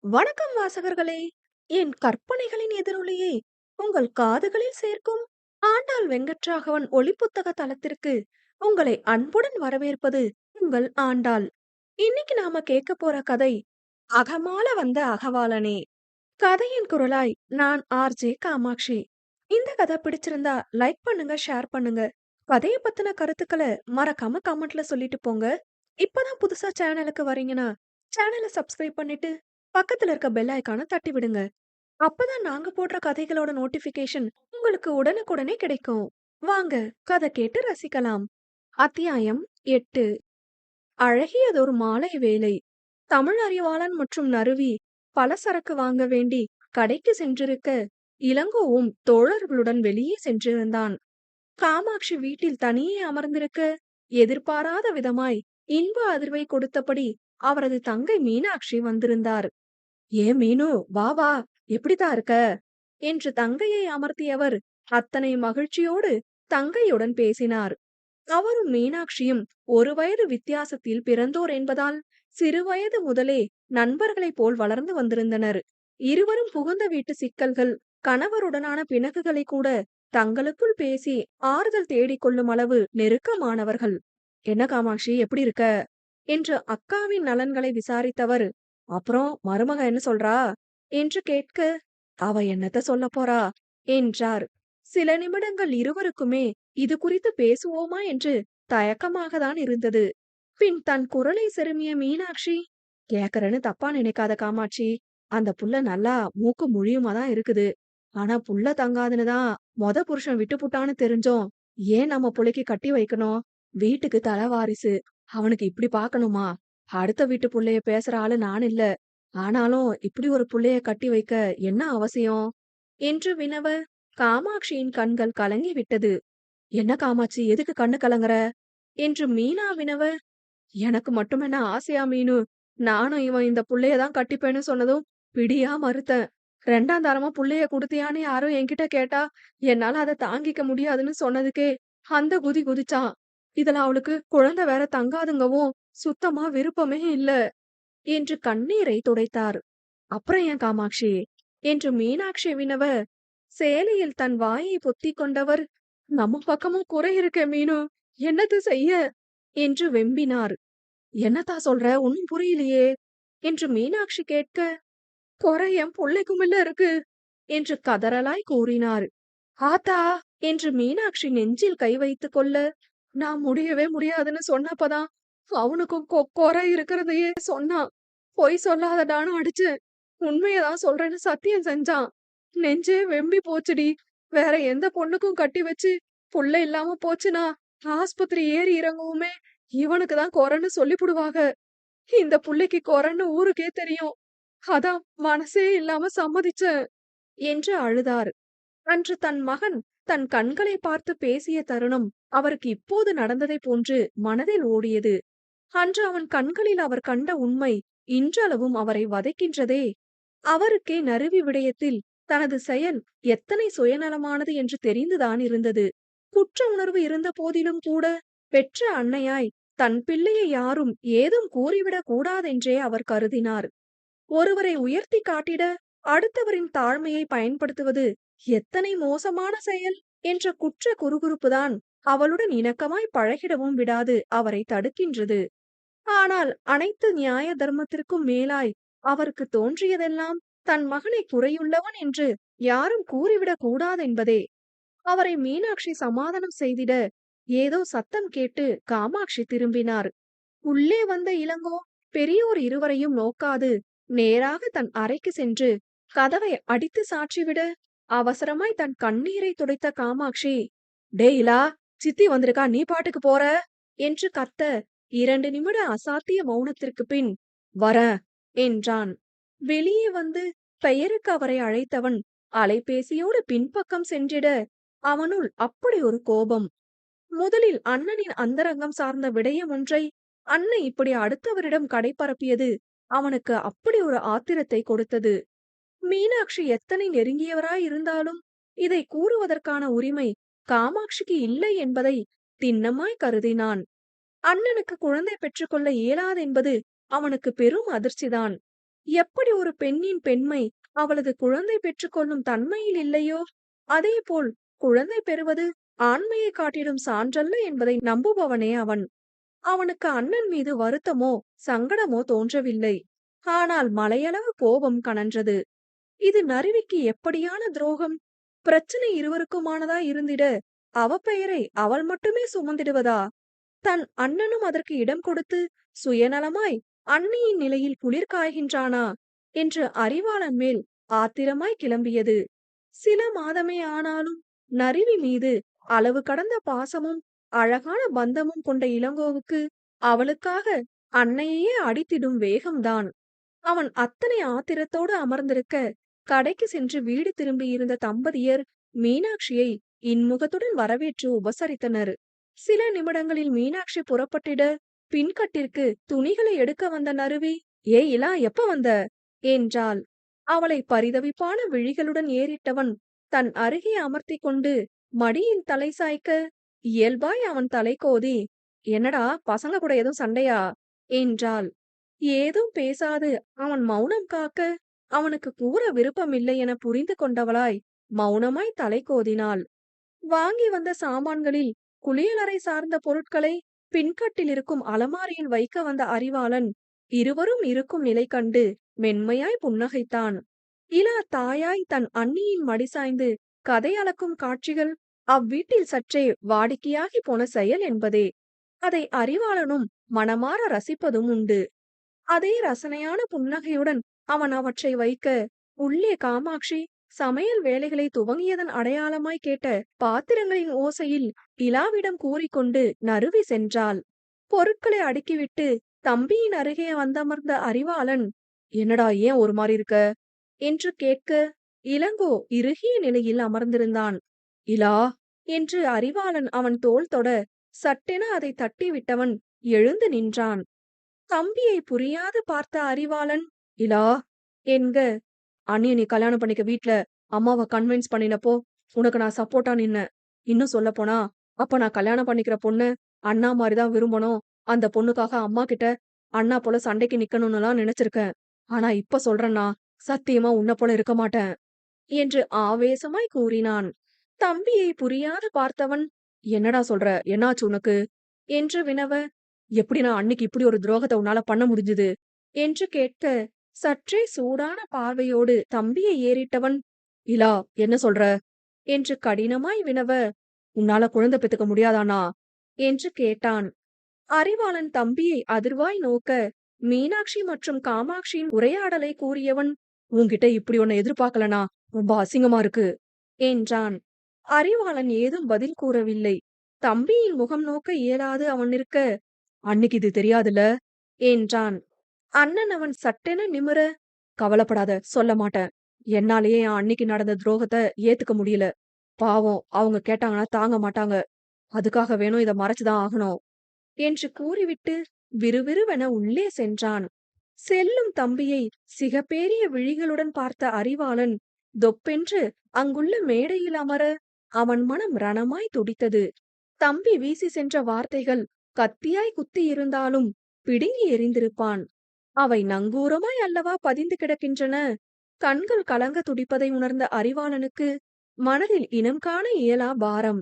வணக்கம் வாசகர்களே! என் கற்பனைகளின் எதிரொலியை உங்கள் காதுகளில் சேர்க்கும் ஆண்டாள் வெங்கட்ராகவன் ஒலிப்புத்தக தளத்திற்கு உங்களை அன்புடன் வரவேற்பது உங்கள் ஆண்டாள். இன்னைக்கு நாம கேட்க போற கதை அகமால வந்த அகவாளனே. கதையின் குரலாய் நான் ஆர்ஜே காமாட்சி. இந்த கதை பிடிச்சிருந்தா லைக் பண்ணுங்க, ஷேர் பண்ணுங்க. கதையை பத்தின கருத்துக்களை மறக்காம கமெண்ட்ல சொல்லிட்டு போங்க. இப்பதான் புதுசா சேனலுக்கு வரீங்கன்னா சேனலை சப்ஸ்கிரைப் பண்ணிட்டு பக்கத்துல இருக்க பெல் ஐகானை தட்டி விடுங்க. அப்பதான் நாங்க போடுற கதைகளோட நோட்டிபிகேஷன் உங்களுக்கு உடனுக்குடனே கிடைக்கும். வாங்க கதை கேட்டு ரசிக்கலாம். அத்தியாயம் 8. அழகியதொரு மாலை வேளை. தமிழ் அறிவாளன் மற்றும் நறுவி பலசரக்கு வாங்க வேண்டி கடைக்கு சென்றிருக்க, இளங்கோவும் தோழர்களுடன் வெளியே சென்றிருந்தான். காமாட்சி வீட்டில் தனியே அமர்ந்திருக்க, எதிர்பாராத விதமாய் இன்ப அதிர்வை கொடுத்தபடி அவரது தங்கை மீனாட்சி வந்திருந்தார். ஏன் மீனு, வா வா, எப்படித்தான் இருக்க என்று தங்கையை அமர்த்தியவர் அத்தனை மகிழ்ச்சியோடு தங்கையுடன் பேசினார். அவரும் மீனாட்சியும் ஒரு வயது வித்தியாசத்தில் பிறந்தோர் என்பதால் சிறுவயது முதலே நண்பர்களைப் போல் வளர்ந்து வந்திருந்தனர். இருவரும் புகுந்த வீட்டு சிக்கல்கள், கணவருடனான பிணக்குகளை கூட தங்களுக்குள் பேசி ஆறுதல் தேடிக்கொள்ளும் அளவு நெருக்கமானவர்கள். என்ன காமாட்சி, எப்படி இருக்க என்று அக்காவின் நலன்களை விசாரித்தவர், அப்புறம் மருமக என்ன சொல்றா என்று கேட்க, அவ என்னத்த சொல்ல போறா என்றார். சில நிமிடங்கள் இருவருக்குமே இது குறித்து பேசுவோமா என்று தயக்கமாக தான் இருந்தது. பின் தன் குரலை செருமிய மீனாட்சி, கேக்குறேன்னு தப்பா நினைக்காத காமாட்சி, அந்த புள்ள நல்லா மூக்கு முழியுமா தான் இருக்குது. ஆனா புள்ள தங்காதுன்னு தான் புருஷன் விட்டு புட்டான்னு தெரிஞ்சோம் ஏன் நம்ம புள்ளைக்கு கட்டி வைக்கணும்? வீட்டுக்கு தலைவாரிசு, அவனுக்கு இப்படி பாக்கணுமா? அடுத்த வீட்டு புள்ளைய பேசுற ஆளு நான் இல்ல. ஆனாலும் இப்படி ஒரு புள்ளைய கட்டி வைக்க என்ன அவசியம் என்று வினவ, காமாட்சியின் கண்கள் கலங்கி விட்டது. என்ன காமாட்சி, எதுக்கு கண்ணு கலங்குற என்று மீனா வினவ, எனக்கு மட்டும் என்ன ஆசையா மீனு? நானும் இவன் இந்த புள்ளைய தான் கட்டிப்பேன்னு சொன்னதும் பிடியா மறுத்தேன். ரெண்டாம் தரமா புள்ளைய குடுத்தியான்னு யாரும் என்கிட்ட கேட்டா என்னால அதை தாங்கிக்க முடியாதுன்னு சொன்னதுக்கே அந்த குதி குதிச்சான். இதுல அவளுக்கு குழந்தை வேற தங்காதுங்கவும் சுத்தமா விருப்பமே இல்ல என்று கண்ணீரை துடைத்தார். அப்புறம் ஏன் காமாட்சி என்று மீனாட்சி வினவ, சேலையில் தன் வாயை பொத்திக் கொண்டவர், நம்ம பக்கமும் குறை இருக்கே மீனு, என்னது செய்ய என்று வெம்பினார். என்னத்தா சொல்ற, ஒன்னும் புரியலையே என்று மீனாட்சி கேட்க, குறை என் புள்ளைக்குமில்ல இருக்கு என்று கதறலாய் கூறினார். ஆத்தா என்று மீனாட்சி நெஞ்சில் கை வைத்துக் கொள்ள, நான் முடியவே முடியாதுன்னு சொன்னப்பதான் அவனுக்கும் குறை இருக்கிறதையே சொன்னான். பொய் சொல்லாதடான்னு அடிச்சு உண்மையதான் சொல்றேன்னு சத்தியம் செஞ்சான். நெஞ்சே வெம்பி போச்சுடி. வேற எந்த பொண்ணுக்கும் கட்டி வச்சு புள்ள இல்லாம போச்சுனா ஆஸ்பத்திரி ஏறி இறங்குவுமே இவனுக்கு தான் குறைன்னு சொல்லிப்புடுவாங்க. இந்த புள்ளைக்கு குறைன்னு ஊருக்கே தெரியும். அதான் மனசே இல்லாம சம்மதிச்சேன் என்று அழுதார். அன்று தன் மகன் தன் கண்களை பார்த்து பேசிய தருணம் அவருக்கு இப்போது நடந்ததைப் போன்று மனதில் ஓடியது. அன்று அவன் கண்களில் அவர் கண்ட உண்மை இன்றளவும் அவரை வதைக்கின்றதே. அவருக்கே நறுவி விடயத்தில் தனது செயல் எத்தனை சுயநலமானது என்று தெரிந்துதான் இருந்தது. குற்ற உணர்வு இருந்த போதிலும் கூட பெற்ற அன்னையாய் தன் பிள்ளையை யாரும் ஏதும் கூறிவிடக் கூடாதென்றே அவர் கருதினார். ஒருவரை உயர்த்தி காட்டிட அடுத்தவரின் தாழ்மையை பயன்படுத்துவது எத்தனை மோசமான செயல் என்ற குற்ற குறுகுறுப்புதான் அவளுடன் இணக்கமாய் பழகிடவும் விடாது அவரை தடுக்கின்றது. ஆனால் அனைத்து நியாய தர்மத்திற்கும் மேலாய் அவருக்கு தோன்றியதெல்லாம் தன் மகனை குறையுள்ளவன் என்று யாரும் கூறிவிடக் கூடாதென்பதே. அவரை மீனாட்சி சமாதானம் செய்திட ஏதோ சத்தம் கேட்டு காமாட்சி திரும்பினார். உள்ளே வந்த இளங்கோ பெரியோர் இருவரையும் நோக்காது நேராக தன் அறைக்கு சென்று கதவை அடித்து சாற்றிவிட, அவசரமாய் தன் கண்ணீரை துடைத்த காமாட்சி, டே இலா, சித்தி வந்திருக்கா, நீ பாட்டுக்கு போற என்று கத்த, 2 நிமிட அசாத்திய மௌனத்திற்கு பின், வரேன் என்றான். வெளியே வந்து பெயருக்கு அவரை அழைத்தவன் அலைபேசியோடு பின்பக்கம் சென்றிட, அவனுள் அப்படி ஒரு கோபம். முதலில் அண்ணனின் அந்தரங்கம் சார்ந்த விடயம் ஒன்றை அன்னை இப்படி அடுத்தவரிடம் கடைபரப்பியது அவனுக்கு அப்படி ஒரு ஆத்திரத்தை கொடுத்தது. மீனாட்சி எத்தனை நெருங்கியவராய் இருந்தாலும் இதை கூறுவதற்கான உரிமை காமாட்சிக்கு இல்லை என்பதை திண்ணமாய் கருதினான். அண்ணனுக்கு குழந்தை பெற்றுக்கொள்ள இயலாதென்பது அவனுக்கு பெரும் அதிர்ச்சிதான். எப்படி ஒரு பெண்ணின் பெண்மை அவளது குழந்தை பெற்றுக்கொள்ளும் தன்மையில் இல்லையோ, அதேபோல் குழந்தை பெறுவது ஆண்மையை காட்டிடும் சான்றல்ல என்பதை நம்புபவனே அவன். அவனுக்கு அண்ணன் மீது வருத்தமோ சங்கடமோ தோன்றவில்லை. ஆனால் மலையளவு கோபம் கனன்றது. இது நறுவிக்கு எப்படியான துரோகம்? பிரச்சனை இருவருக்குமானதா இருந்திட அவப்பெயரை அவள் மட்டுமே சுமந்திடுவதா? தன் அண்ணனும் அதற்கு இடம் கொடுத்து சுயநலமாய் அண்ணியின் நிலையில் குளிர் காய்கின்றானா என்று அறிவாளன் மேல் ஆத்திரமாய் கிளம்பியது. சில மாதமே ஆனாலும் நரிவி மீது அளவு கடந்த பாசமும் அழகான பந்தமும் கொண்ட இளங்கோவுக்கு அவளுக்காக அன்னையையே அடித்திடும் வேகம்தான். அவன் அத்தனை ஆத்திரத்தோடு அமர்ந்திருக்க கடைக்கு சென்று வீடு திரும்பியிருந்த தம்பதியர் மீனாட்சியை இன்முகத்துடன் வரவேற்று உபசரித்தனர். சில நிமிடங்களில் மீனாட்சி புறப்பட்டிட பின்கட்டிற்கு துணிகளை எடுக்க வந்த நறுவி, ஏ இலா, எப்ப வந்த என்றாள். அவளை பரிதவிப்பான விழிகளுடன் ஏறிட்டவன் தன் அருகே அமர்த்தி கொண்டு மடியில் தலை சாய்க்க இயல்பாய் அவன் தலை கோதி, என்னடா பசங்க கூட எதுவும் சண்டையா என்றாள். ஏதும் பேசாது அவன் மௌனம் காக்க அவனுக்கு கூற விருப்பமில்லை என புரிந்து கொண்டவளாய் மௌனமாய் தலை கோதினாள். வாங்கி வந்த சாமான்களில் குளியலறை சார்ந்த பொருட்களை பின்கட்டில் இருக்கும் அலமாரியில் வைக்க வந்த அறிவாளன் இருவரும் இருக்கும் நிலை கண்டு மென்மையாய் புன்னகைத்தான். இலா தாயாய் தன் அண்ணியின் மடி சாய்ந்து கதை அளக்கும் காட்சிகள் அவ்வீட்டில் சற்றே வாடிக்கையாகி போன செயல் என்பதே. அதை அறிவாளனும் மனமாற ரசிப்பதும் உண்டு. அதே ரசனையான புன்னகையுடன் அவன் அவற்றை வைக்க உள்ளே காமாட்சி சமையல் வேலைகளை துவங்கியதன் அடையாளமாய் கேட்ட பாத்திரங்களின் ஓசையில் இலாவிடம் கூறிக்கொண்டு நறுவி சென்றாள். பொருட்களை அடுக்கிவிட்டு தம்பியின் அருகே வந்தமர்ந்த அறிவாளன், என்னடா ஏன் ஒரு மாதிரி இருக்க என்று கேட்க இளங்கோ இறுகிய நிலையில் அமர்ந்திருந்தான். இலா என்று அறிவாளன் அவன் தோள் தொட சட்டென அதை தட்டி விட்டவன் எழுந்து நின்றான். தம்பியை புரியாது பார்த்த அறிவாளன், இலா என்க, அண்ணிய நீ கல்யாணம் பண்ணிக்க வீட்ல அம்மாவை கன்வின்ஸ் பண்ணினப்போ உனக்கு நான் சப்போர்ட்டா நின்ன. இன்னும் சொல்ல போனா, அப்ப நான் கல்யாணம் பண்ணிக்கிற பொண்ணு அண்ணா மாதிரிதான் விரும்பணும். அந்த பொண்ணுக்காக அம்மா கிட்ட அண்ணா போல சண்டைக்கு நிக்கணும்னுலாம் நினைச்சிருக்கேன். ஆனா இப்ப சொல்றேன்னா, சத்தியமா உன்னை போல இருக்க மாட்டேன் என்று ஆவேசமாய் கூறினான். தம்பியை புரியாது பார்த்தவன், என்னடா சொல்ற, என்னாச்சு உனக்கு என்று வினவ, எப்படி நான் அன்னைக்கு இப்படி ஒரு துரோகத்தை உன்னால பண்ண முடிஞ்சது என்று கேட்க சற்றே சூடான பார்வையோடு தம்பியை ஏறிட்டவன், இலா என்ன சொல்ற என்று கடினமாய் வினவ, உன்னால குழந்தை பெத்துக்க முடியாதானா என்று கேட்டான். அறிவாளன் தம்பியை அதிர்வாய் நோக்க மீனாட்சி மற்றும் காமாட்சியின் உரையாடலை கூறியவன், உன்கிட்ட இப்படி ஒன்ன எதிர்பார்க்கலனா, ரொம்ப அசிங்கமா இருக்கு என்றான். அறிவாளன் ஏதும் பதில் கூறவில்லை. தம்பியின் முகம் நோக்க இயலாது அவன் இருக்க, அன்னைக்கு இது தெரியாதுல என்றான். அண்ணன் அவன் சட்டென நிமிர, கவலைப்படாத, சொல்ல மாட்டேன். என்னாலேயே என் அன்னைக்கு நடந்த துரோகத்தை ஏத்துக்க முடியல. பாவம், அவங்க கேட்டாங்கன்னா தாங்க மாட்டாங்க. அதுக்காக வேணும் இதை மறைச்சுதான் ஆகணும் என்று கூறிவிட்டு விறுவிறுவென உள்ளே சென்றான். செல்லும் தம்பியை சிகப்பேறிய விழிகளுடன் பார்த்த அறிவாளன் தொப்பென்று அங்குள்ள மேடையில் அமர அவன் மனம் ரணமாய் துடித்தது. தம்பி வீசி சென்ற வார்த்தைகள் கத்தியாய் குத்தி இருந்தாலும் பிடுங்கி எறிந்திருப்பான். அவை நங்கூரமாய் அல்லவா பதிந்து கிடக்கின்றன. கண்கள் கலங்க துடிப்பதை உணர்ந்த அறிவாளனுக்கு மனதில் இனம் காண இயலா பாரம்.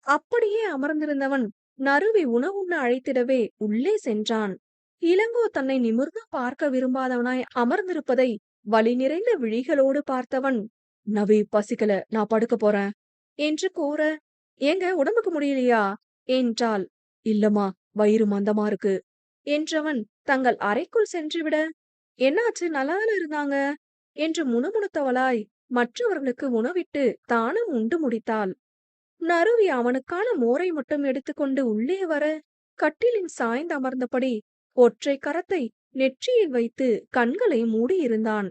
அப்படியே அமர்ந்திருந்தவன் நறுவி உணவுண்ண அழைத்திடவே உள்ளே சென்றான். இளங்கோ தன்னை நிமிர்ந்து பார்க்க விரும்பாதவனாய் அமர்ந்திருப்பதை வலி நிறைந்த விழிகளோடு பார்த்தவன், நவி பசிக்கல, நான் படுக்க போறேன் என்று கூற, ஏங்க உடம்புக்கு முடியலையா என்றாள். இல்லம்மா, வயிறு மந்தமா இருக்கு என்றவன் தங்கள் அறைக்குள் சென்றுவிட, என்னாச்சு, நல்லாதானே இருந்தாங்க என்று முணுமுணுத்தவளாய் மற்றவர்களுக்கு உணவிட்டு தானும் உண்டு முடித்தாள். நறுவி அவனுக்கான மோரை மட்டும் எடுத்துக்கொண்டு உள்ளே வர கட்டிலின் சாய்ந்து அமர்ந்தபடி ஒற்றை கரத்தை நெற்றியில் வைத்து கண்களை மூடியிருந்தான்.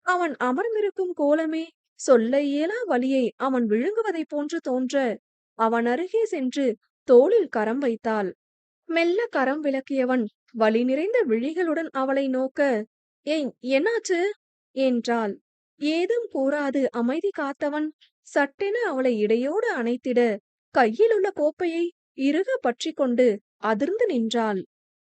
அவன் அமர்ந்திருக்கும் கோலமே சொல்ல இயலா வலியை அவன் விழுங்குவதைப் போன்று தோன்ற அவன் அருகே சென்று தோளில் கரம் வைத்தாள். மெல்ல கரம் விலக்கியவன் வலி நிறைந்த விழிகளுடன் அவளை நோக்க, ஏய் என்னாச்சு என்றாள். ஏதும் கூறாது அமைதி காத்தவன் சட்டென அவளை இடையோடு அணைத்திட கையிலுள்ள கோப்பையை இறுக பற்றி கொண்டு அதிர்ந்து நின்றாள்.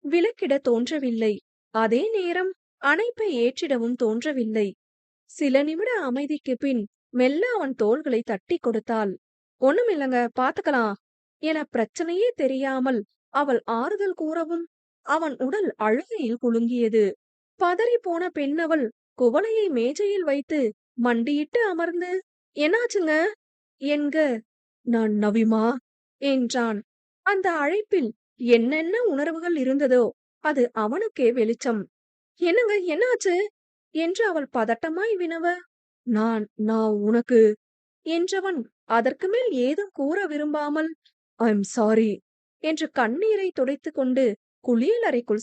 விலக்கிட தோன்றவில்லை. அதே நேரம் அணைப்பை ஏற்றிடவும் தோன்றவில்லை. சில நிமிட அமைதிக்குப் பின் மெல்ல அவன் தோள்களை தட்டிக் கொடுத்தாள். "ஒண்ணுமில்லங்க, பாத்துக்கலாம்" என பிரச்சனையே தெரியாமல் அவள் ஆறுதல் கூறவும், அவன் உடல் அழுகையில் குலுங்கியது. பதறிப்போன பெண்ணவள் குவளையை மேஜையில் வைத்து மண்டியிட்டு அமர்ந்து, "என்னாச்சுங்க?" என்க, "நான் நவிமா" என்றான். அந்த அழைப்பில் என்னென்ன உணர்வுகள் இருந்ததோ அது அவனுக்கே வெளிச்சம். "என்னங்க, என்னாச்சு?" என்று அவள் பதட்டமாய் வினவ, "நான் நான் உனக்கு" என்றவன் அதற்கு மேல் ஏதும் கூற விரும்பாமல், "ஐ அம் சாரி" என்று கண்ணீரை துடைத்துக் கொண்டு குளியலறைக்குள்